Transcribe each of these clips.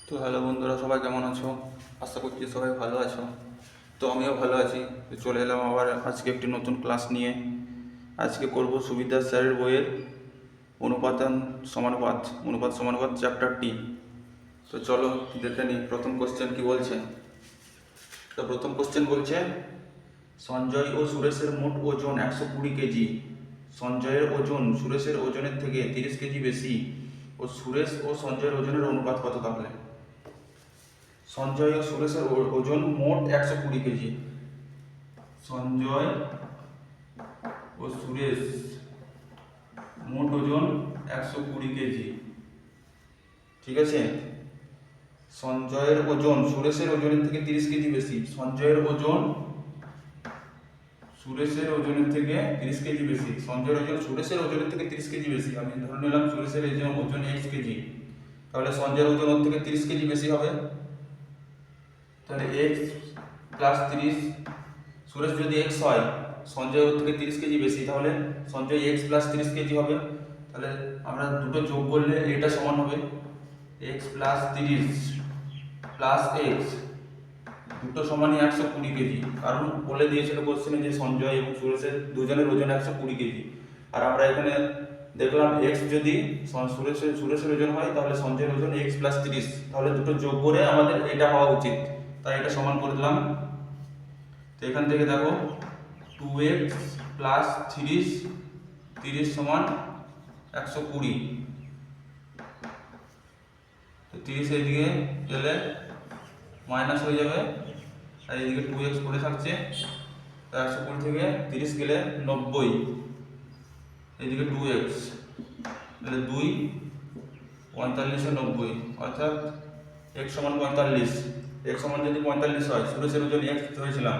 তো হ্যালো বন্ধুরা, সবাই কেমন আছো? আশা করছি সবাই ভালো আছো। তো আমিও ভালো আছি। তো চলে এলাম আবার আজকে একটি নতুন ক্লাস নিয়ে। আজকে করব সুবিদ্যার স্যারের বইয়ের অনুপাতান সমানুপাত অনুপাত সমানুপাত চ্যাপ্টারটি। তো চলো দেখে নিই প্রথম কোশ্চেন কি বলছে। তো প্রথম কোশ্চেন বলছে, সঞ্জয় ও সুরেশের মোট ওজন 120 কেজি। সঞ্জয়ের ওজন সুরেশের ওজনের থেকে 30 কেজি বেশি ও সুরেশ ও সঞ্জয়ের ওজনের অনুপাত কত? তাহলে সঞ্জয় ও সুরেশের ওজন মোট 120 কেজি। সঞ্জয় ও সুরেশ মোট ওজন 120 কেজি। ঠিক আছে, সঞ্জয়ের ওজন সুরেশের ওজনের থেকে 30 কেজি বেশি। সঞ্জয়ের ওজন সুরেশের ওজনের থেকে 30 কেজি বেশি। সঞ্জয়ের ওজন সুরেশের ওজনের থেকে 30 কেজি বেশি। আমি ধরে নিলাম সুরেশের ওজন x কেজি, তাহলে সঞ্জয়ের ওজন ওর থেকে 30 কেজি বেশি হবে। তাহলে x প্লাস 30, সুরেশ যদি x হয়, সঞ্জয় ওর থেকে 30 কেজি বেশি, তাহলে সঞ্জয় x প্লাস 30 কেজি হবে। তাহলে আমরা দুটো যোগ করলে এটা সমান হবে x প্লাস 30 প্লাস x, দুটো সমানই 120 কেজি। কারণ বলে দিয়েছিল কোশ্চেনে যে সঞ্জয় এবং সুরেশের দুজনের ওজন 120 কেজি। আর আমরা এখানে দেখলাম x যদি সুরেশের ওজন হয়, তাহলে সঞ্জয়ের ওজন x প্লাস 30, তাহলে দুটো যোগ করে আমাদের এটা হওয়া উচিত। তাই এটা সমান করে দিলাম। তো এখান থেকে দেখো 2x প্লাস 30 সমান 120। তো 30 এইদিকে গেলে মাইনাস হয়ে যাবে, আর এইদিকে 2x পড়ে থাকছে। তো 120 থেকে 30 গেলে 90, এইদিকে 2x, তাহলে 2 45 90, অর্থাৎ x সমান 45। x সমান যদি 45 হয়, সুরেশের ওজন x ধরেছিলাম,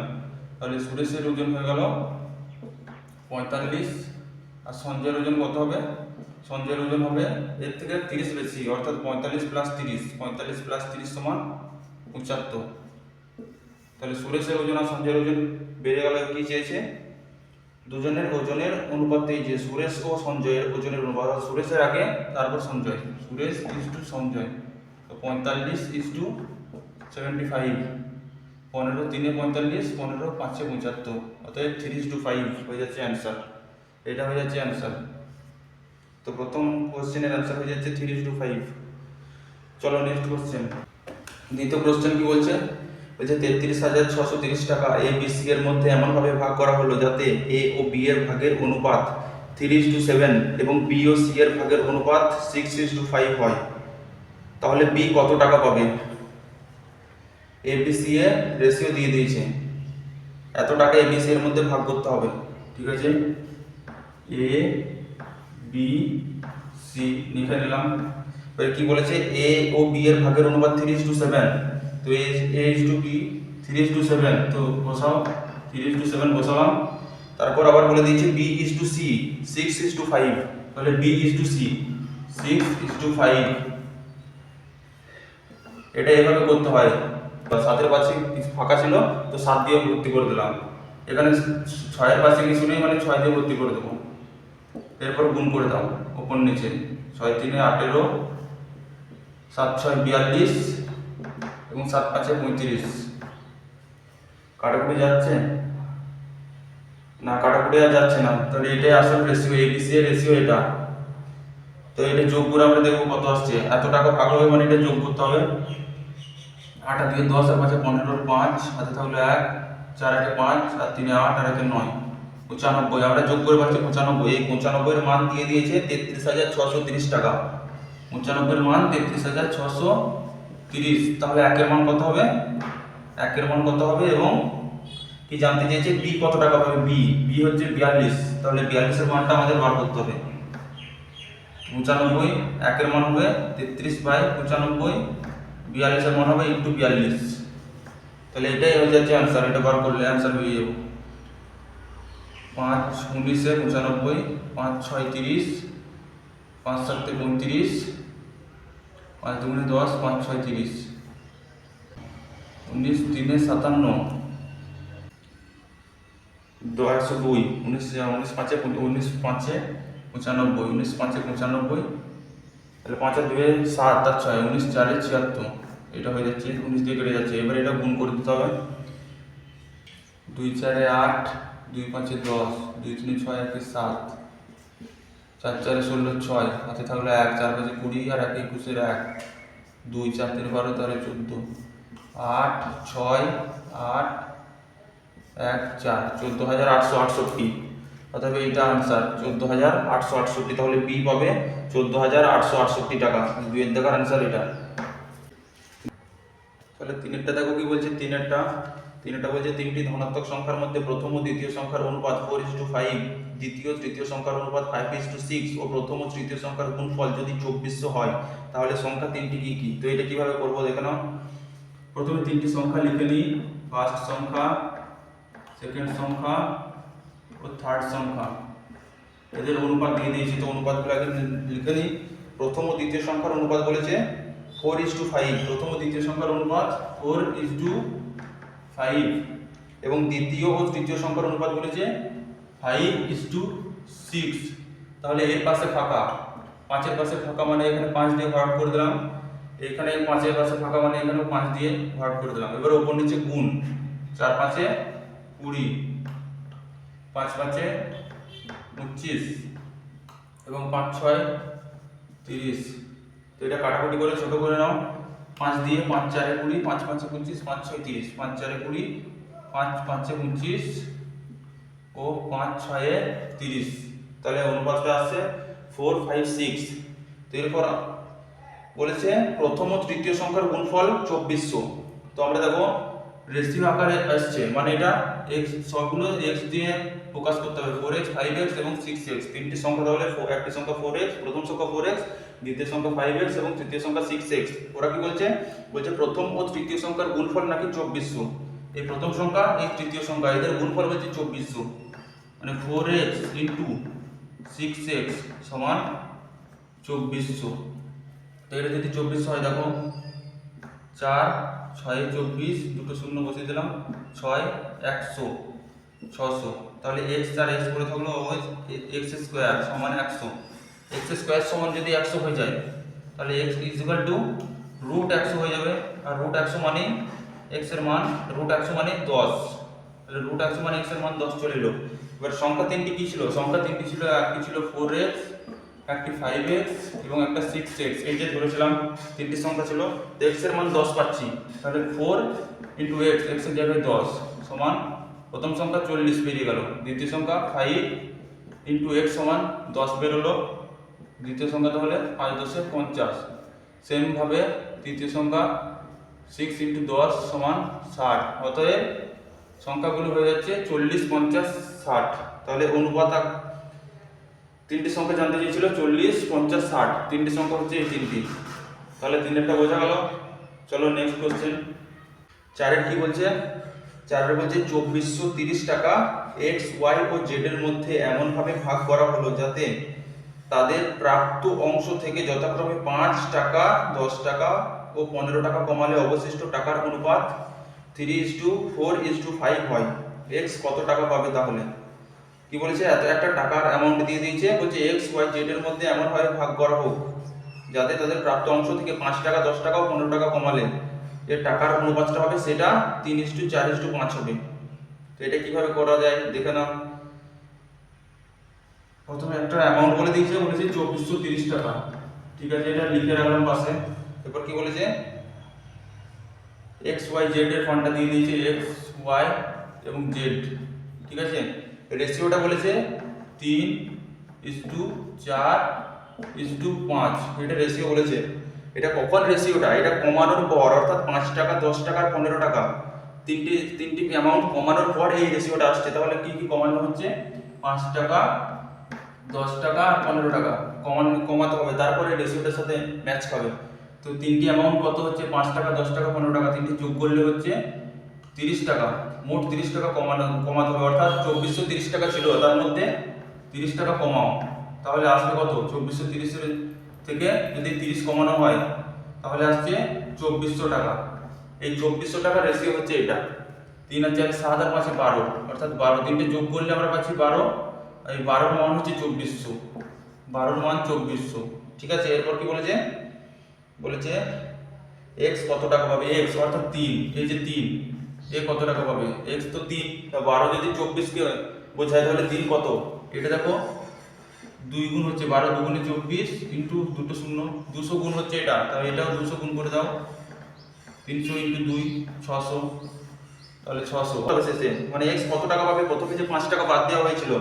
তাহলে সুরেশের ওজন হয়ে গেল 45, আর সঞ্জয়ের ওজন কত হবে? সঞ্জয়ের ওজন হবে এর থেকে 30 বেশি, অর্থাৎ 45 প্লাস 30, 45 প্লাস 30 সমান 75। তাহলে সুরেশের ওজন আর সঞ্জয়ের ওজন বেড়ে গেল। কি চেয়েছে? দুজনের ওজনের অনুপাত। এই যে সুরেশ ও সঞ্জয়ের ওজনের অনুপাত, সুরেশের আগে তারপর সঞ্জয়, সুরেশ ইজ টু সঞ্জয়। তো 45 ইজ টু 75, 15 3 45, 15 5 75, অতএব 3:5 হয়ে যাচ্ছে অ্যান্সার। এটা হয়ে যাচ্ছে অ্যান্সার। তো প্রথম কোশ্চেনের অ্যান্সার হয়ে যাচ্ছে 3:5। চলো নেক্সট কোশ্চেন। দ্বিতীয় কোশ্চেন কি বলছে? বলছে 33,630 টাকা এ বি সি এর মধ্যে এমনভাবে ভাগ করা হলো যাতে এ ও বি এর ভাগের অনুপাত 3:7 এবং বি ও সি এর ভাগের অনুপাত 6:5 হয়। তাহলে বি কত টাকা পাবে? এ বি সি এর রেশিও দিয়ে দিয়েছে, এত টাকা এ বি সি এর মধ্যে ভাগ করতে হবে। ঠিক আছে, এ বি সি লিখে নিলাম। এবার কি বলেছে? এ ও বি এর ভাগের অনুপাত 3:7। তো এ ইজ টু বি 3:7, তো বসাও 3:7 বসালাম। তারপর আবার বলে দিয়েছে বি ইজ টু সি 6:5, তাহলে বি ইজ টু সি 6:5। এটা এভাবে করতে হয়। 7-এর পাশে ফাঁকা ছিল, তো 7 দিয়ে ভর্তি করে দিলাম। এখানে 6-এর পাশে কিছু নেই, মানে 6 দিয়ে ভর্তি করে দেবো। এরপর গুণ করে দাও ওপর নিচে, 6 3 18, 7 6 42 এবং 7 5 35। কাটাকুটি যাচ্ছে না? কাটাকুটি আর যাচ্ছে না, তাহলে এটাই আসল রেশিও, এবিসি এর রেশিও এটা। তো এটা যোগ করে আমরা দেখবো কত আসছে। এত টাকা ভাগ হবে মানে এটা যোগ করতে হবে। 8 আর 2 10, আর 5 15, 5 হাতে থাকলো 1, 4 1 5, আর 3 8, আর 1 9, 95। আমরা যোগ করে পাচ্ছি 95। এই 95 এর মান দিয়ে দিয়েছে 33,630 টাকা। 95 এর মান 33,630। তাহলে 1 এর মান কত হবে? 1 এর মান কত হবে? এবং কি জানতে চেয়েছে? বি কত টাকা পাবে? বি হচ্ছে 42, তাহলে 42 এর মানটা আমাদের বার করতে হবে। 95, 1 এর মান হবে 33/95, 42 এর মান হবে ইন্টু 42। তাহলে এটাই হয়ে যাচ্ছে অ্যান্সার। এটা বার করলে অ্যান্সার হয়ে যাবে 5 19 95, 5 6 30, 5 7 35, 5 2 10, 5 6 30, 19 3 57, 102, 19 5 19 5 95, 19 5 95, তাহলে 5 আর 2 7 আর 6 19 4 76। এটা হয়ে যাচ্ছে 19 দিয়ে কেটে যাচ্ছে। এবার এটা গুণ করে দিতে হবে। 2 4 8, 2 5 10, 2 3 6 1 7, 4 4 16 6, হাতে থাকলো 1, 4 5 20 আর 1 21 1, 2 4 3 12 13 14, 8 6 8 1 4, 14,868। অতএব এইটা আনসার 14,868। তাহলে বি পাবে 14,868 টাকা। দুইয়ের দেখার আনসার এটা। তাহলে তিনেরটা দেখো কি বলছে। তিনেরটা বলছে তিনটি ধনাত্মক সংখ্যার মধ্যে প্রথম ও দ্বিতীয় সংখ্যার অনুপাত 4:5, দ্বিতীয় তৃতীয় সংখ্যার অনুপাত 5:6 ও প্রথম ও তৃতীয় সংখ্যার গুণফল যদি 2400 হয়, তাহলে সংখ্যা তিনটি কি কি? তো এটা কিভাবে করবো দেখে নাও। প্রথমে তিনটি সংখ্যা লিখে নিই। ফার্স্ট সংখ্যা, সেকেন্ড সংখ্যা ও থার্ড সংখ্যা, এদের অনুপাত দিয়ে দিয়েছি। তো অনুপাতগুলো আগে লিখে নিই। প্রথম ও দ্বিতীয় সংখ্যার অনুপাত বলেছে 4:5। প্রথম ও দ্বিতীয় সংখ্যার অনুপাত 4:5 এবং দ্বিতীয় ও তৃতীয় সংখ্যার অনুপাত বলেছে 5:6। তাহলে এর পাশে ফাঁকা, 5-এর পাশে ফাঁকা মানে এখানে 5 দিয়ে ভাগ করে দিলাম। এখানে 5-এর পাশে ফাঁকা মানে এখানে 5 দিয়ে ভাগ করে দিলাম। এবার ওপর নিচে গুণ, 4 5 20, 5 5 25 এবং 5 6 30। তো এটা কাটাকুটি করে ছোট করে নাও। 5 দিয়ে 5 4 20, 5 5 25, 5 6 30, 5 4 20, 5 5 25 ও 5 6 30। তাহলে অনুপাতটা আসছে 4 5 6। তো এরপর বলেছে প্রথম ও তৃতীয় সংখ্যার গুণফল 2400। তো আমরা দেখো রেশিও আকারে আসছে, মানে এটা x সবগুলো x দিয়ে ফোকাস করতে হবে। 4x 5x এবং 6x তিনটি সংখ্যা। তাহলে একটি সংখ্যা 4x, প্রথম সংখ্যা 4x, দ্বিতীয় সংখ্যা 5x এবং তৃতীয় সংখ্যা 6x। ওরা কি বলছে? বলছে প্রথম ও তৃতীয় সংখ্যার গুণফল নাকি 2400। এই প্রথম সংখ্যা এই তৃতীয় সংখ্যা এদের গুণফল হচ্ছে 2400, মানে 4x ইন্টু 6x সমান 2400। তো এটা যদি 2400 হয়, দেখো 4 6 24, দুটো শূন্য বসিয়ে দিলাম, 6 100 600। তাহলে x আর x করে থাকলো x স্কয়ার সমান 100। x স্কয়ার সমান যদি 100 হয়ে যায়, তাহলে x ইকুয়াল টু √100 হয়ে যাবে। আর √100 মানে x এর মান, √100 মানে 10। তাহলে √100 মানে x এর মান 10 চলে এলো। এবার সংখ্যা তিনটি কি ছিল? সংখ্যা তিনটি ছিল, একটি ছিল 4x, একটি 5x এবং একটা 6x। এই যে ধরেছিলাম তিনটি সংখ্যা ছিল। তো x এর মান 10 পাচ্ছি। তাহলে 4 ইন্টু x, x এর জায়গায় 10 সমান, প্রথম সংখ্যা 40 বেরিয়ে গেল। দ্বিতীয় সংখ্যা 5 ইন্টু x সমান 10 বেরোলো দ্বিতীয় সংখ্যা। তাহলে 5 10 50। সেমভাবে তৃতীয় সংখ্যা 6 ইন্টু 10 সমান 60। অতএব সংখ্যাগুলো হয়ে যাচ্ছে 40 50 60। তাহলে অনুপাত তিনটি সংখ্যা জানতে চেয়েছিল 40 50 60। তিনটি সংখ্যা হচ্ছে এই তিনটি। তাহলে তিনেরটা বোঝা গেল। চলো নেক্সট কোশ্চেন। চারের কি বলছে? চারের বলছে 2430 টাকা x y ও z এর মধ্যে এমনভাবে ভাগ করা হলো যাতে তাদের প্রাপ্ত অংশ থেকে যথাক্রমে 5 টাকা 10 টাকা ও 15 টাকা কমালে অবশিষ্ট টাকার অনুপাত 3:4:5 হয়। x কত টাকা পাবে? তাহলে কি বলেছে? এত একটা টাকার অ্যামাউন্ট দিয়ে দিয়েছে। বলছে x y z এর মধ্যে এমনভাবে ভাগ করা হোক যাতে তাদের প্রাপ্ত অংশ থেকে 5 টাকা 10 টাকা ও 15 টাকা কমালে যে টাকার অনুপাতটা হবে সেটা 3:4:5 হবে। তো এটা কিভাবে করা যায় দেখে নাও। প্রথমে একটা অ্যামাউন্ট বলে দিয়েছে, বলেছে 2430 টাকা। ঠিক আছে, এটা লিখে রাখলাম পাশে। এরপর কি বলেছে? x y z এর ফান্ডটা দিয়ে দিয়েছে, x y এবং z। ঠিক আছে, রেশিওটা বলেছে 3:4:5। এটা রেশিও বলেছে। এটা কখন রেশিওটা? এটা কমানোর পর, অর্থাৎ 5 টাকা 10 টাকা 15 টাকা তিনটি অ্যামাউন্ট কমানোর পর এই রেশিওটা আসছে। তাহলে কি কি কমানো হচ্ছে? 5 টাকা 10 টাকা আর 15 টাকা কমাতে হবে, তারপরে রেশিওটার সাথে ম্যাচ খাবে। তো তিনটি অ্যামাউন্ট কত হচ্ছে? 5 টাকা 10 টাকা 15 টাকা। তিনটি যোগ করলে হচ্ছে 30 টাকা। মোট 30 টাকা কমাতে হবে। অর্থাৎ 2430 টাকা ছিল, তার মধ্যে 30 টাকা কমাও। তাহলে আসবে কত? 2430 থেকে যদি 30 কমানো হয় তাহলে আসছে 2400 টাকা। এই 2400 টাকা রেশিও হচ্ছে এটা। 3 আর 4 7 আর 5 12, অর্থাৎ 12। তিনটে যোগ করলে আমরা পাচ্ছি 12। এই 12 মান হচ্ছে 2400। 12 মান 2400। ঠিক আছে, এরপর কি বলেছে? বলেছে এক্স কত টাকা পাবে, এক্স অর্থাৎ 3, এই যে 3, এ কত টাকা পাবে, এক্স তো 3, 12 যদি 24 কে বোঝায় তাহলে 3 কত, এটা দেখো 2 গুণ হচ্ছে 12 দুগুণে 24 ইন্টু দুটো শূন্য, 200 গুণ হচ্ছে এটা, তাহলে এটাও 200 গুণ করে দাও, 300 ইন্টু 2 600, তাহলে 600 তবে শেষে মানে এক্স কত টাকা পাবে। প্রথমে যে 5 টাকা বাদ দেওয়া হয়েছিল,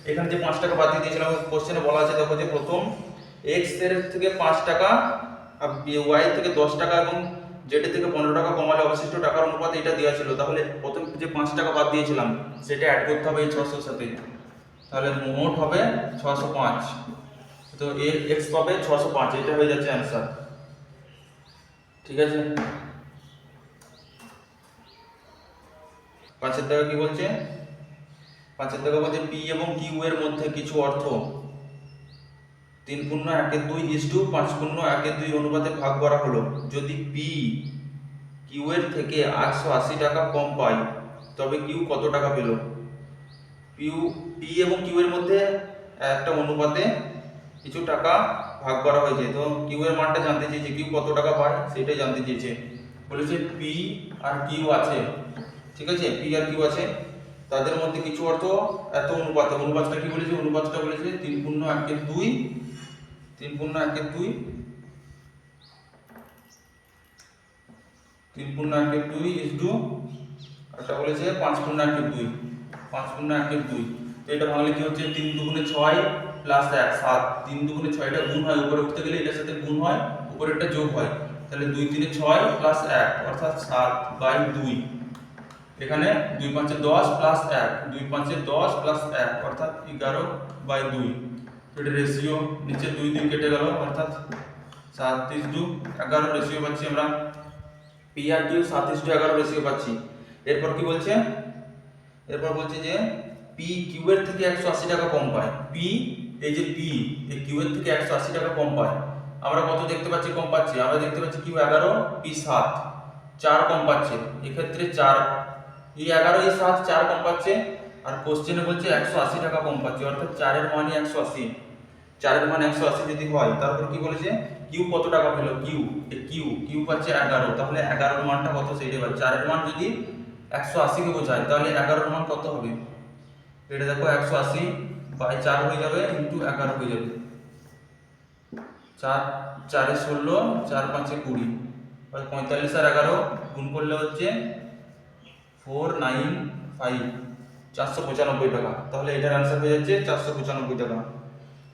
এখানে যে 5 টাকা বাদ দিয়ে দিয়েছিলাম কোশ্চেনে বলা আছে দেখো যে প্রথম এক্স এর থেকে 5 টাকা আর ওয়াই থেকে 10 টাকা এবং জেড এর থেকে 15 টাকা কমালে অবশিষ্ট টাকার অনুপাত এটা দেওয়া ছিল, তাহলে প্রথম যে 5 টাকা বাদ দিয়েছিলাম সেটা অ্যাড করতে হবে এই 600 এর সাথে, তাহলে মোট হবে 605। তো এক্স পাবে 605, এটা হয়ে যাচ্ছে অ্যান্সার। ঠিক আছে, 5 এর দাগে কি বলছে, 5 এর দাগে বলছে পি এবং কিউ এর মধ্যে কিছু অর্থ 3:1:2:5:1:2 অনুপাতে ভাগ করা হলো। যদি পি কিউ এর থেকে 880 টাকা কম পায় তবে কিউ কত টাকা পেল। পি এবং কিউ এর মধ্যে একটা অনুপাতে কিছু টাকা ভাগ করা হয়েছে, তো কিউ এর মানটা জানতে চেয়েছে, কিউ কত টাকা পায় সেটাই জানতে চেয়েছে। বলেছে পি আর কিউ আছে, ঠিক আছে, পি আর কিউ আছে, তাদের মধ্যে কিছু অর্থ এত অনুপাতে, অনুপাতটা কি বলেছে, অনুপাতটা বলেছে 3:1:2, 3:1:2, 3:1:2 একটা বলেছে 5:1:2, 5:1:2। তো এটা ভাঙলে কি হচ্ছে, 3 দুগুণে 6 প্লাস 1 7, 3 দুগুণে 6 এটা গুণ হয়, উপরে উঠতে গেলে এটার সাথে গুণ হয়, উপরে একটা যোগ হয়, তাহলে 2 3 6 প্লাস 1 অর্থাৎ 7/2। এখানে 2 5 10 প্লাস 1, 2 5 10 প্লাস 1 অর্থাৎ 11/2। তো এটা রেশিও, নিচে 2 2 কেটে গেল অর্থাৎ 7:11 রেশিও পাচ্ছি আমরা, পি আর কিউ 7:11 রেশিও পাচ্ছি। এরপর কি বলছে, এরপর বলছে যে পি কিউ এর থেকে 180 টাকা কম পায়। পি, এই যে পি এই কিউ এর থেকে 180 টাকা কম পায়, আমরা কত দেখতে পাচ্ছি কম পাচ্ছি, আমরা দেখতে পাচ্ছি কিউ 11, পি 7, 4 কম পাচ্ছে, এক্ষেত্রে 4, এই 11 এই 7 4 কম পাচ্ছে, আর কোশ্চেনে বলছে 180 টাকা কম পাচ্ছে, অর্থাৎ 4 এর মানই 180, 4 এর মান 180 যদি হয়, তারপর কি বলেছে কিউ কত টাকা পেল, কিউ কিউ পাচ্ছে 11, তাহলে 11 এর মানটা কত সেইটা পাচ্ছে। 4 এর মান যদি 180 কে বোঝায় তাহলে 11 এর মান কত হবে, এটা দেখো 180/4 হয়ে যাবে ইনটু 11 হয়ে যাবে, 4 4 এ 16, 4 5 এ 20, 45 আর 11 গুণ করলে হচ্ছে 495, 495 টাকা, তাহলে এটার অ্যান্সার হয়ে যাচ্ছে 495 টাকা,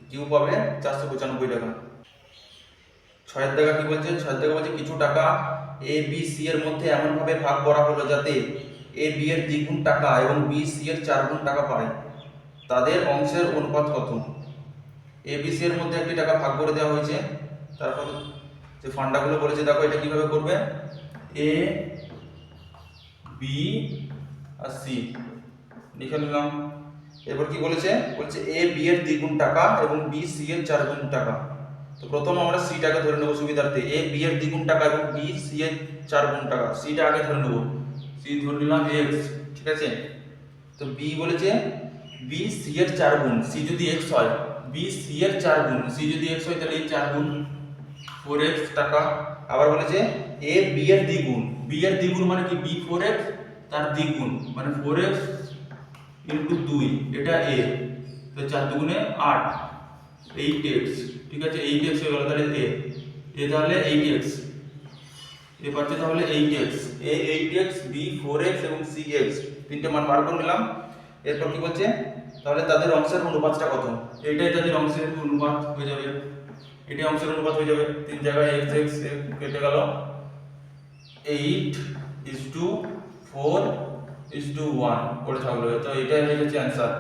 কিউ পাবে 495 টাকা। 6 এর দাগা কি বলছে, 6 এর দাগা বলছে কিছু টাকা এ বি সি এর মধ্যে এমন ভাবে ভাগ করা হলো যাতে এ বি এর দ্বিগুণ টাকা এবং বি সি এর 4 গুণ টাকা পায়, তাদের অংশের অনুপাত কত। এ বি সি এর মধ্যে একটি টাকা ভাগ করে দেওয়া হয়েছে, তারপর যে ফান্ডাগুলো বলেছে দেখো এটা কিভাবে করবে, এ বি আর সি লিখে নিলাম। এরপর কি বলেছে, বলছে এ বি এর দ্বিগুণ টাকা এবং বি সি এর 4 গুণ টাকা। তো প্রথম আমরা সিটাকে ধরে নেব সুবিধার্থে, এ বি এর দ্বিগুণ টাকা এবং বি সি এর 4 গুণ টাকা, সিটা আগে ধরে নেব, সি ধরে নিলাম এক্স, ঠিক আছে। তো বি বলেছে বি সি এর 4 গুণ, সি যদি এক্স হয়, বি সি এর 4 গুণ, সি যদি এক্স হয় তাহলে এই 4 গুণ 4x টাকা। আবার বলেছে এ বি এর দ্বিগুণ, বি এর দ্বিগুণ মানে কি, বি 4x তার দ্বিগুণ মানে 4x ইনটু 2, এটা এ, তো 4 দুগুণে 8, 8x, ঠিক আছে, 8x হয়ে গেল, তাহলে এ তাহলে 8x, এ পাচ্ছে তাহলে 8x, এ 8x, বি 4x এবং সি x, তিনটে মান বার করে নিলাম। এরপর কি বলছে, তাহলে তাদের অংশের অনুপাতটা কত, এইটাই তাদের অংশের অনুপাত হয়ে যাবে, এটাই অংশের অনুপাত হয়ে যাবে, 3 জায়গায় x x কেটে গেল, 8:4:1 পড়ে থাকলো, তো এটাই হয়ে গেছে অ্যান্সার,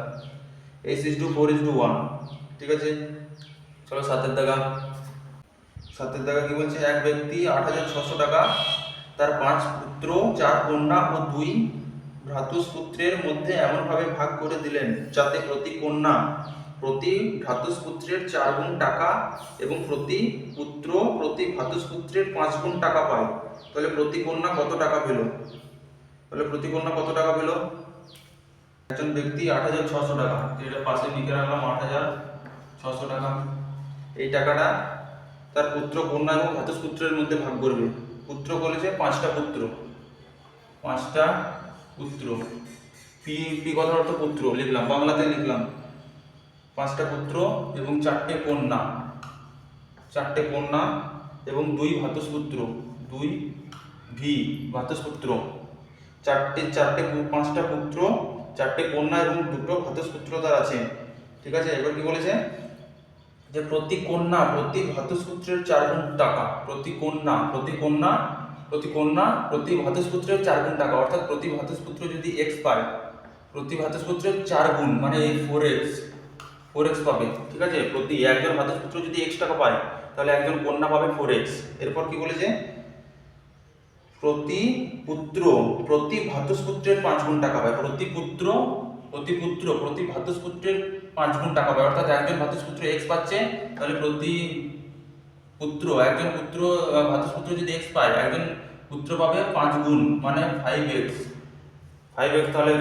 8:4:1, ঠিক আছে। চলো 7 এর দাগা কি বলছে, এক ব্যক্তি 8,600 টাকা তার 5 পুত্র 4 কন্যা ও 2 ভ্রাতুষ্পুত্রের মধ্যে এমন ভাবে ভাগ করে দিলেন যাতে প্রতি কন্যা প্রতি ভ্রাতুষ্পুত্রের 4 গুণ টাকা এবং প্রতি পুত্র প্রতি ভ্রাতুষ্পুত্রের 5 গুণ টাকা পায়, তাহলে প্রতি কন্যা কত টাকা পেল, তাহলে প্রতি কন্যা কত টাকা পেল। একজন ব্যক্তি 8,600 টাকা, এটা পাশে লিখে রাখলাম 8,600 টাকা, এই টাকাটা তার পুত্র কন্যা এবং ভ্রাতুষ্পুত্রের মধ্যে ভাগ করবে, পুত্র বলেছে 5টা পুত্র, 5টা পুত্র। পি পি কথার অর্থ পুত্র লিখলাম, বাংলাতে লিখলাম 5টা পুত্র এবং 4টে কন্যা, 4টে কন্যা এবং 2 ভ্রাতুষ্পুত্র, 2 ভ্রাতুষ্পুত্র। 5টা পুত্র, 4টে কন্যা এবং 2টো ভ্রাতুষ্পুত্র তার আছে। ঠিক আছে, এবার কি বলেছে যে প্রতি কন্যা প্রতি ভ্রাতুষ্পুত্রের 4 গুণ টাকা, প্রতি কন্যা প্রতি ভ্রাতুষ্পুত্রের 4 গুণ টাকা, অর্থাৎ প্রতি ভ্রাতুষ্পুত্র যদি x পায়, প্রতি ভ্রাতুষ্পুত্রের 4 গুণ মানে এই 4x পাবে। ঠিক আছে, প্রতি একজন ভ্রাতুষ্পুত্র যদি x টাকা পায় তাহলে একজন কন্যা পাবে 4x। এরপর কি বলেছে প্রতি ভ্রাতুষ্পুত্রের 5 গুণ টাকা পায়, প্রতি ভ্রাতুষ্পুত্রের 5 গুণ টাকা পায়, অর্থাৎ একজন ভ্রাতুষ্পুত্র x পাচ্ছে তাহলে একজন ভ্রাতুষ্পুত্র যদি x পায়, একজন পুত্র পাবে 5 গুণ মানে 5x। তাহলে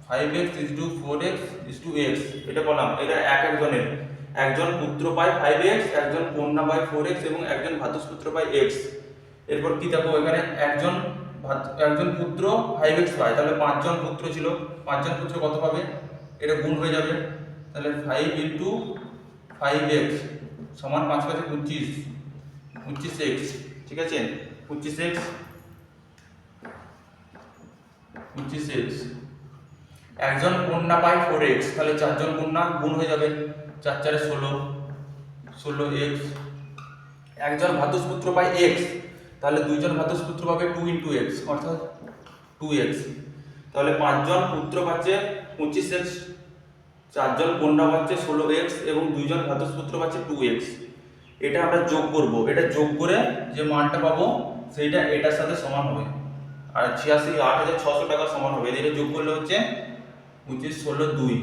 5x = 4x = x, এটা বললাম। এটা একজনের, একজন পুত্র পায় 5x, একজন কন্যা পায় 4x এবং একজন ভ্রাতুষ্পুত্র পায় x। এরপর কি দেখো এখানে একজন পুত্র 5x পায়, তাহলে 5 জন পুত্র ছিল, 5 জন পুত্র কত পাবে, এটা গুণ হয়ে যাবে। তাহলে 5 × 5x সমান 5 × 5 = 25x। ঠিক আছে, 25x। একজন কন্যা পায় 4x, তাহলে 4 জন কন্যা গুণ হয়ে যাবে, 4 × 4 = 16x। একজন ভ্রাতুষ্পুত্র পায় x, তাহলে 2 জন ভ্রাতুষ্পুত্র পাবে 2 × x অর্থাৎ 2x। তাহলে 5 জন পুত্র পাচ্ছে 25x, 4 জন কন্যা পাচ্ছে 16x এবং 2 জন ভ্রাতুষ্পুত্র পাচ্ছে 2x। এটা আমরা যোগ করব, এটা যোগ করে যে মানটা পাবো সেইটা এটার সাথে সমান হবে, আর 86,8600 টাকা সমান হবে। এটা যোগ করলে হচ্ছে 25 16 2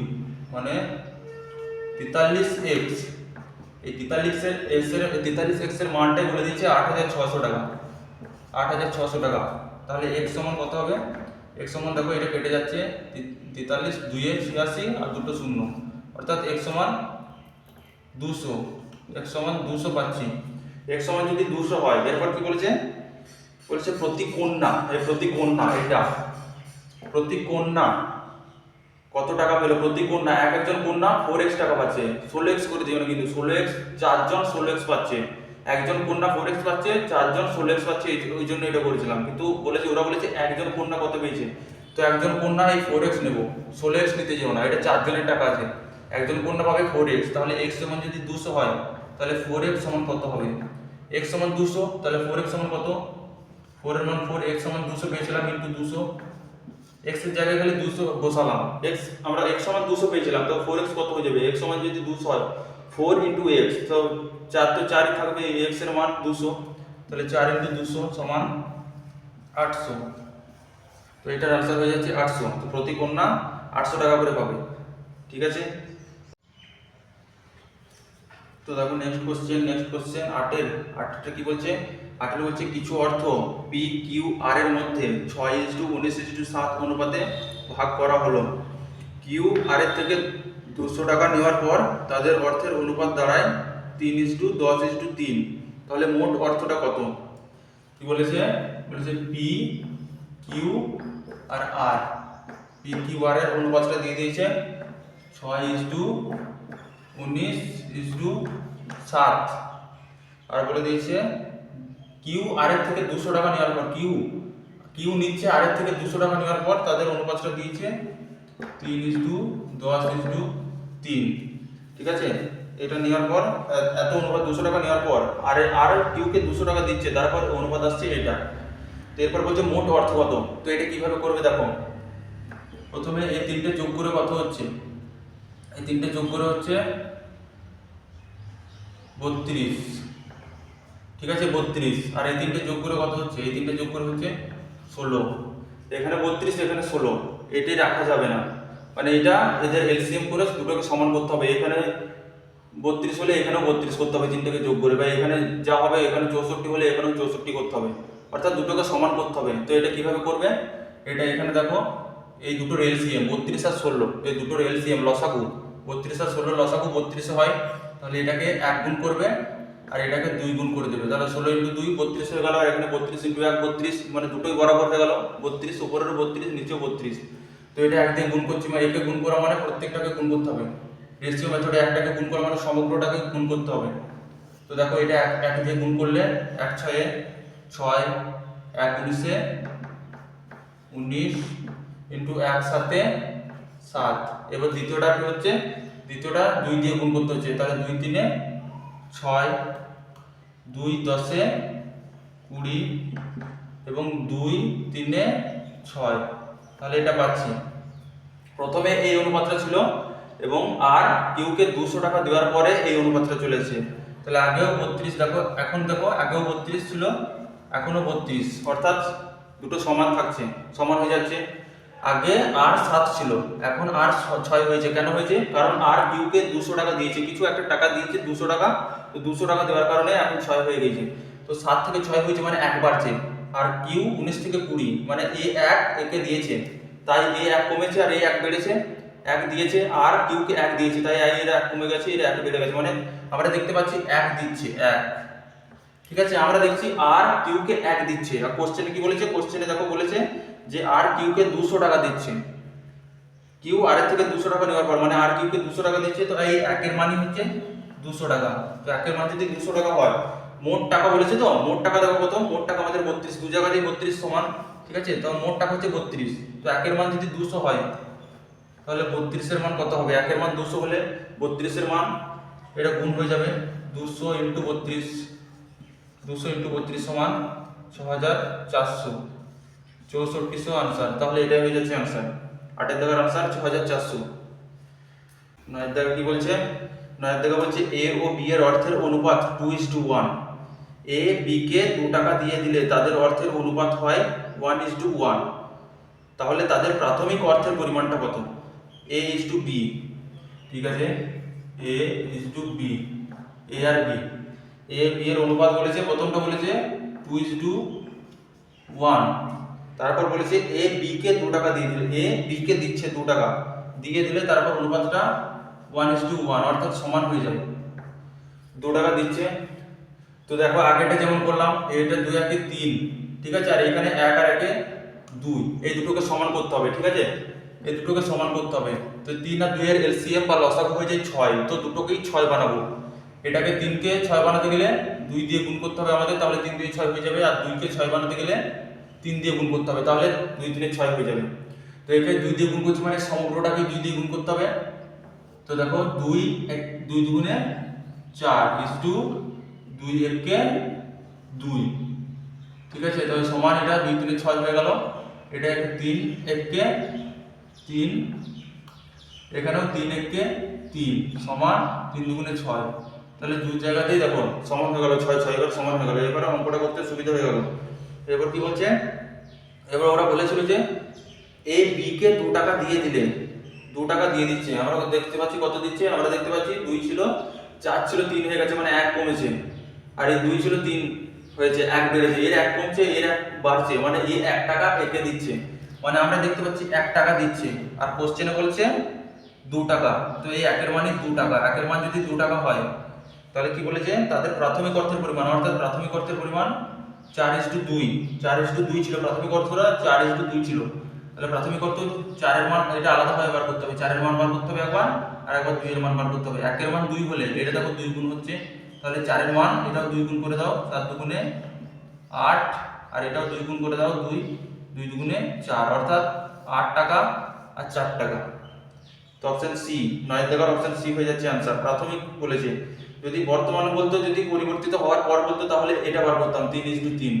মানে 43x। এই 43x এর মানটাই বলে দিয়েছে 8600 টাকা, 8600 টাকা। তাহলে x সমান কত হবে, x সমান দেখো এটা কেটে যাচ্ছে, 43 2 এ 86 আর দুটো শূন্য, অর্থাৎ x সমান 200, x সমান 200 পাচ্ছি। x সমান যদি 200 হয়, এরপর কি বলেছে প্রতি কন্যা কত টাকা পেল, প্রতি কন্যা একজন কন্যা 4x টাকা পাচ্ছে, 16x করে দিও না কিন্তু, 16x 4 জন 16x পাচ্ছে, একজন কন্যা 4x পাচ্ছে, 4 জন 16x পাচ্ছে, ওই জন্য এটা করেছিলাম। কিন্তু ওরা বলেছে একজন কন্যা কত পেয়েছে, তো একজন কন্যা এই 4x নেব, 16x নিতে যেও না, এটা 4 জনের টাকা আছে, একজন কন্যা পাবে 4x। তাহলে x সমান যদি 200 হয় তাহলে 4x সমান কত হবে, x সমান 200, তাহলে 4x সমান কত, 4 এর মান 4, x সমান 200 পেয়েছিলাম কিন্তু 200, x এর জায়গায় খালি 200 বসালাম, আমরা x সমান 200 পেয়েছিলাম, তো 4x কত হয়ে যাবে, x সমান যদি 200 হয় 4 × x, তো 4 তো 4ই থাকবে, x এর মান 200, তাহলে 4 × 200 সমান 800। তো এটার आंसर হয়ে যাচ্ছে 800। তো প্রতি কন্যা 800 টাকা করে পাবে। ঠিক আছে, তো দেখো নেক্সট কোশ্চেন 8 কি বলছে, 8 বলছে কিছু অর্থ p q r এর মধ্যে 6:19:7 অনুপাতে ভাগ করা হলো। q r এর থেকে 200 টাকা নেওয়ার পর তাদের অর্থের অনুপাত দাঁড়ায় 3:10:3, তাহলে মোট অর্থটা কত। কি বলেছে p q আর r, p q r এর অনুপাতটা দিয়ে দিয়েছে 6:19:7, আর বলে দিয়েছে কিউ আর এর থেকে 200 টাকা নেওয়ার পর, কিউ নিচ্ছে আর এর থেকে 200 টাকা নেওয়ার পর তাদের অনুপাতটা দিয়েছে 3:10:3। ঠিক আছে, এটা নেওয়ার পর এত অনুপাত 200 টাকা নেওয়ার পর আর কিউ কে 200 টাকা দিচ্ছে, তারপর অনুপাত আসছে এটা। তো এরপর বলছে মোট অর্থ কত। তো এটা কিভাবে করবে দেখো, প্রথমে এই তিনটে যোগ করে কত হচ্ছে, এই তিনটে যোগ করে হচ্ছে 32। ঠিক আছে 32, আর এই তিনটে যোগ করে কত হচ্ছে, এই তিনটে যোগ করে হচ্ছে 16। এখানে 32 এখানে 16, এটাই রাখা যাবে না, মানে এটা এদের এলসিএম করে দুটোকে সমান করতে হবে। এখানে 32 হলে এখানেও 32 করতে হবে তিনটাকে যোগ করে, বা এখানে যা হবে এখানে 64 হলে এখানেও 64 করতে হবে, অর্থাৎ দুটোকে সমান করতে হবে। তো এটা কিভাবে করবে, এটা এখানে দেখো এই দুটোর এলসিএম 32 আর 16, এই দুটোর এলসিএম লসাগু 32 আর 16 লসাগু 32 হয়, তাহলে এটাকে 1 গুণ করবে, আর এটাকে 2 গুণ করে দেবে, তাহলে 16 ইন্টু 2 32 হয়ে গেল। আর এখানে 32 ইন্টু 1 32, মানে দুটোই বরাবর হয়ে গেল, 32 উপরেরও 32 নিচেও 32। তো এটা এক দিয়ে গুণ করছি, মানে একে গুণ করা মানে প্রত্যেকটাকে গুণ করতে হবে। রেশিও মেথডে একটাকে গুণ করা মানে সমগ্রটাকে গুণ করতে হবে। তো দেখো এটা এক দিয়ে গুণ করলে 1 6 6, 1 19 19 ইন্টু 1 7 7। এবার দ্বিতীয়টা কি হচ্ছে, দ্বিতীয়টা 2 দিয়ে গুণ করতে হচ্ছে, তাহলে 2 3 6, 2 10 20 এবং 2 3 6। তাহলে এটা পাচ্ছি। প্রথমে এই অনুপাতটা ছিল এবং আর কিউকে 200 টাকা দেওয়ার পরে এই অনুপাতটা চলে এসেছে। তাহলে আগেও 32, দেখো এখন দেখো আগেও 32 ছিল, এখনো 32, অর্থাৎ দুটো সমান থাকছে, সমান হয়ে যাচ্ছে। আগে আর 7 ছিল, এখন আর 6 হয়েছে। কেন হয়েছে? কারণ আর কিউকে 200 টাকা দিয়েছে, কিছু একটা টাকা দিয়েছে 200 টাকা, তো 200 টাকা দেওয়ার কারণে এখন 6 হয়ে গেছে। তো 7 থেকে 6 হয়েছে মানে 1 বাড়ছে। আর কিউ 19 থেকে 20, মানে এ 1 একে দিয়েছে, তাই এ 1 কমেছে আর এ 1 বেড়েছে। 1 দিয়েছে আর কিউকে 1 দিয়েছে, তাই এর 1 কমে গেছে, এর 1 বেড়ে গেছে, মানে আমরা দেখতে পাচ্ছি 1 দিচ্ছে 1। ঠিক আছে, আমরা দেখছি আর কিউকে 1 দিচ্ছে। আর কোশ্চেনে কি বলেছে? কোশ্চেনে দেখো বলেছে যে আর কিউকে 200 টাকা দিচ্ছে। কিউ আর এর থেকে 200 টাকা নেওয়ার পর মানে আর কিউকে 200 টাকা দিচ্ছে, তো এই 1 এর মানই হচ্ছে 200 টাকা। তো 1 এর মান যদি 200 টাকা হয়, মোট টাকা বলেছে, তো মোট টাকা দেখো কত, মোট টাকা আমাদের 32, দু জায়গাতেই 32 সমান। ঠিক আছে, তো মোট টাকা হচ্ছে 32। তো 1 এর মান যদি 200 হয়, তাহলে 32 এর মান কত হবে? 1 এর মান 200 হলে 32 এর মান এটা গুণ হয়ে যাবে, 200 ইন্টু 32, 200 ইন্টু 32 সমান 6400, 6400 আনসার। তাহলে এটাই হয়ে যাচ্ছে আনসার। 8 এর দাগের আনসার 6400। 9 এর দাগে কি বলছে? 9 এর দাগে বলছে এ ও বি এর অর্থের অনুপাত 2:1। এ বি কে 2 টাকা দিয়ে দিলে তাদের অর্থের অনুপাত হয় 1:1। তাহলে তাদের প্রাথমিক অর্থের পরিমাণটা কত? A is to B. ঠিক আছে, A is to B, A আর বি, এ বি এর অনুপাত বলেছে, প্রথমটা বলেছে 2:1। তারপর বলেছে এ বি কে 2 টাকা দিয়ে দিলে, এ বি কে দিচ্ছে 2 টাকা দিয়ে দিলে, তারপর অনুপাতটা 1:1, অর্থাৎ সমান হয়ে যাবে। 2 টাকা দিচ্ছে, তো দেখো আগেটা যেমন করলাম, এটা 2 1 3, ঠিক আছে, আর এখানে 1 আর 1 2, এই দুটোকে সমান করতে হবে। ঠিক আছে, এই দুটোকে সমান করতে হবে। তো 3 আর 2 এর এলসিএম বা লসাগু হয়ে যায় 6, তো দুটোকেই 6 বানাবো। এটাকে 3 কে 6 বানাতে গেলে 2 দিয়ে গুণ করতে হবে আমাদের, তাহলে 3 2 6 হয়ে যাবে। আর 2 কে 6 বানাতে গেলে 3 দিয়ে গুণ করতে হবে, তাহলে 2 3 6 হয়ে যাবে। তো একে 2 দিয়ে গুণ করছি মানে সমগ্রটাকে 2 দিয়ে গুণ করতে হবে। তো দেখো 2 2 দুগুণে 4 ইজ টু 2 1 2। ঠিক আছে, তাহলে সমান এটা 2 3 6 হয়ে গেল। এটা 3 1 3, এখানেও 3 1 3 সমান 3 দুগুণে 6। তাহলে দুই জায়গাতেই দেখো সমান হয়ে গেল, 6 6 এবার সমান হয়ে গেল। এবার অঙ্কটা করতে সুবিধা হয়ে গেল। এবার কি বলছে? এবার ওরা বলেছিল যে এ বি কে 2 টাকা দিয়ে দিলে, 2 টাকা দিয়ে দিচ্ছে। আমরা দেখতে পাচ্ছি কত দিচ্ছে, আমরা দেখতে পাচ্ছি 2 ছিল 4 ছিল 3 হয়ে গেছে, মানে 1 কমেছে। আর এই 2 ছিল 3 হয়েছে, 1 বেড়েছে, এর 1 কমছে, এর 1 বাড়ছে, মানে এই 1 টাকা একে দিচ্ছে। মানে আমরা দেখতে পাচ্ছি 1 টাকা দিচ্ছে, আর কোশ্চেনে বলছে 2 টাকা। তো এই 1 এর মানে 2 টাকা, 1 এর মান যদি 2 টাকা হয়, তাহলে কি বলেছে? তাদের প্রাথমিক অর্থের পরিমাণ, অর্থাৎ প্রাথমিক অর্থের পরিমাণ 4:2, 4:2 ছিল প্রাথমিক অর্থটা, 4:2 ছিল। তাহলে প্রাথমিক অর্থ 4 এর মান এটা আলাদাভাবে বার করতে হবে, 4 এর মান বার করতে হবে একবার, আর একবার 2 এর মান বার করতে হবে। 1 এর মান 2 হলে এটা দেখো 2 গুণ হচ্ছে, তাহলে 4 এর মান এটাও 2 গুণ করে দাও, 4 দুগুণে 8, আর এটাও 2 গুণ করে দাও, 2 2 দুগুণে 4, অর্থাৎ 8 টাকা আর 4 টাকা। তো অপশন সি, 9 এর জায়গায় অপশন সি হয়ে যাচ্ছে आंसर। প্রাথমিক বলেছে, যদি বর্তমান বলতো, যদি পরিবর্তিত হওয়ার পর বলতো, তাহলে এটা বার করতাম 3:3।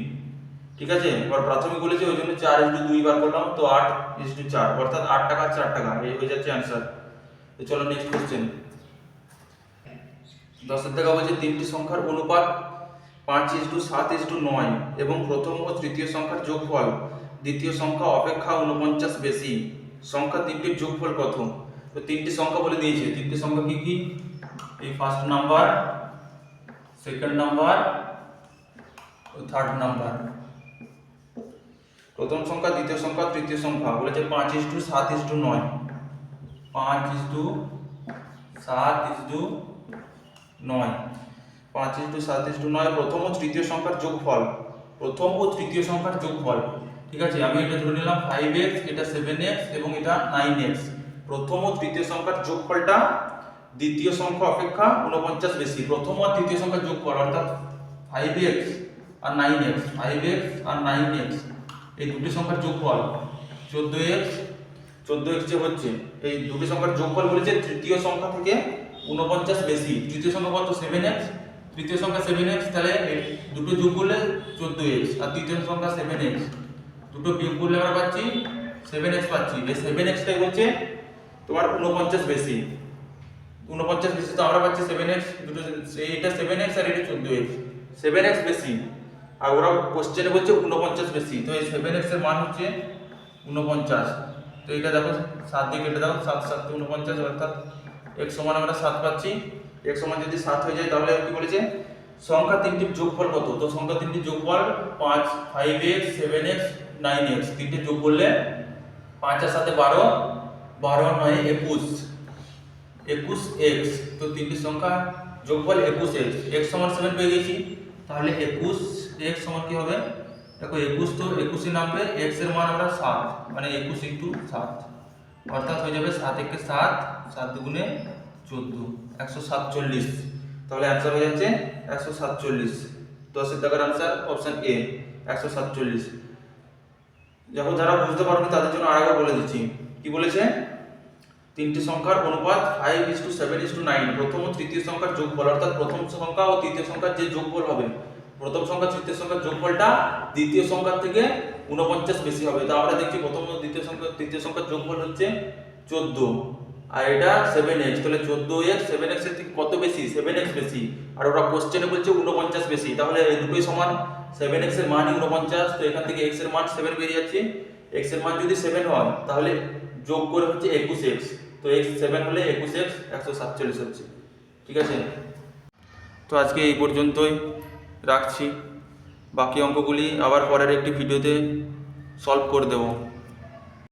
ঠিক আছে, এবার প্রাথমিক বলেছে ওই জন্য 4:2 বার করলাম, তো 8:4, অর্থাৎ 8 টাকা 4 টাকা, এই হয়ে যাচ্ছে आंसर। তো চলো নেক্সট কোশ্চেন। 10 এর জায়গা বলছে তিনটি সংখ্যার অনুপাত 5:7:9 এবং প্রথম ও তৃতীয় সংখ্যার যোগফল দ্বিতীয় সংখ্যা অপেক্ষা 49 বেশি। সংখ্যা তিনটির যোগফল কত? তো তিনটি সংখ্যা বলে দিয়েছে, তিনটি সংখ্যা কি কি? এই ফার্স্ট নাম্বার, সেকেন্ড নাম্বার ও থার্ড নাম্বার। প্রথম সংখ্যা, দ্বিতীয় সংখ্যা, তৃতীয় সংখ্যা বলেছে 5:7:9, 5:7:9। 5:7:9 প্রথম ও তৃতীয় সংখ্যার যোগফল, প্রথম ও তৃতীয় সংখ্যার যোগফল। ঠিক আছে, আমি এটা ধরে নিলাম 5x, এটা 7x এবং এটা 9x। প্রথম ও তৃতীয় সংখ্যার যোগফলটা দ্বিতীয় সংখ্যা অপেক্ষা 49 বেশি। প্রথম আর তৃতীয় সংখ্যার যোগফল অর্থাৎ 5x আর 9x, 5x আর 9x এই দুটি সংখ্যার যোগফল 14x, 14x যে হচ্ছে এই দুটি সংখ্যার যোগফল বলেছে তৃতীয় সংখ্যা থেকে 49 বেশি। তৃতীয় সংখ্যা কত? 7x, তৃতীয় সংখ্যা 7x, তাহলে দুটো যোগ করলে 14x আর তৃতীয় সংখ্যা 7x, দুটো বিয়োগ করলে আমরা পাচ্ছি 7x পাচ্ছি। এই 7x টাই হচ্ছে তোমার 49 বেশি, 49 বেশি তো আমরা পাচ্ছি 7x, দুটো এইটা 7x আর এটা 14x, 7x বেশি আর ওরা কোশ্চেনে বলছে 49 বেশি। তো এই 7x এর মান হচ্ছে 49। তো এটা দেখো 7 দিয়ে কেটে দাও, 7 7 49 অর্থাৎ x সমান আমরা 7 পাচ্ছি। x সমান যদি 7 হয়ে যায় তাহলে কি বলেছে সংখ্যা তিনটির যোগফল কত? তো সংখ্যা তিনটির যোগফল 5x 7x 9x, তিনটে যোগ করলে 5 আর 7 12, 12 আর 9 21, 21x। তো তিনটি সংখ্যা যোগফল 21x। x সমান 7 পেয়ে গেছি, তাহলে 21x সমান কি হবে? দেখো 21 তো 21 নামবে, x এর মান আমরা 7, মানে 21 × 7 অর্থাৎ হয়ে যাবে 7 একে 7, 7 দুগুণে 14, 147। তাহলে অ্যান্সার হয়ে যাচ্ছে 147। 10 এর দাগের অ্যান্সার অপশন এ 147। যখন যারা বুঝতে পারবে তাদের জন্য আরেকবার বলে দিচ্ছি। কি বলেছে? তিনটি সংখ্যার অনুপাত 5:7:9, প্রথম ও তৃতীয় সংখ্যার যোগফল অর্থাৎ প্রথম সংখ্যা ও তৃতীয় সংখ্যার যে যোগফল হবে, প্রথম সংখ্যা তৃতীয় সংখ্যার যোগফলটা দ্বিতীয় সংখ্যার থেকে 49 বেশি হবে। তো আমরা দেখছি প্রথম ও দ্বিতীয় সংখ্যা তৃতীয় সংখ্যার যোগফল হচ্ছে 14 আর এটা 7x, তাহলে 14x 7x এর থেকে কত বেশি? 7x বেশি। আর ওরা কোশ্চেনে বলছে 49 বেশি, তাহলে এই দুটোই সমান, 7x এর মানই 49, তো এখান থেকে x এর মান 7 বেরিয়ে যাচ্ছে। x এর মান যদি 7 হয় তাহলে যোগ করে হচ্ছে 21x, তো x 7 হলে 21x 147 হচ্ছে। ঠিক আছে, তো আজকে এই পর্যন্তই রাখছি, বাকি অঙ্কগুলি আবার পরের একটি ভিডিওতে সলভ করে দেবো।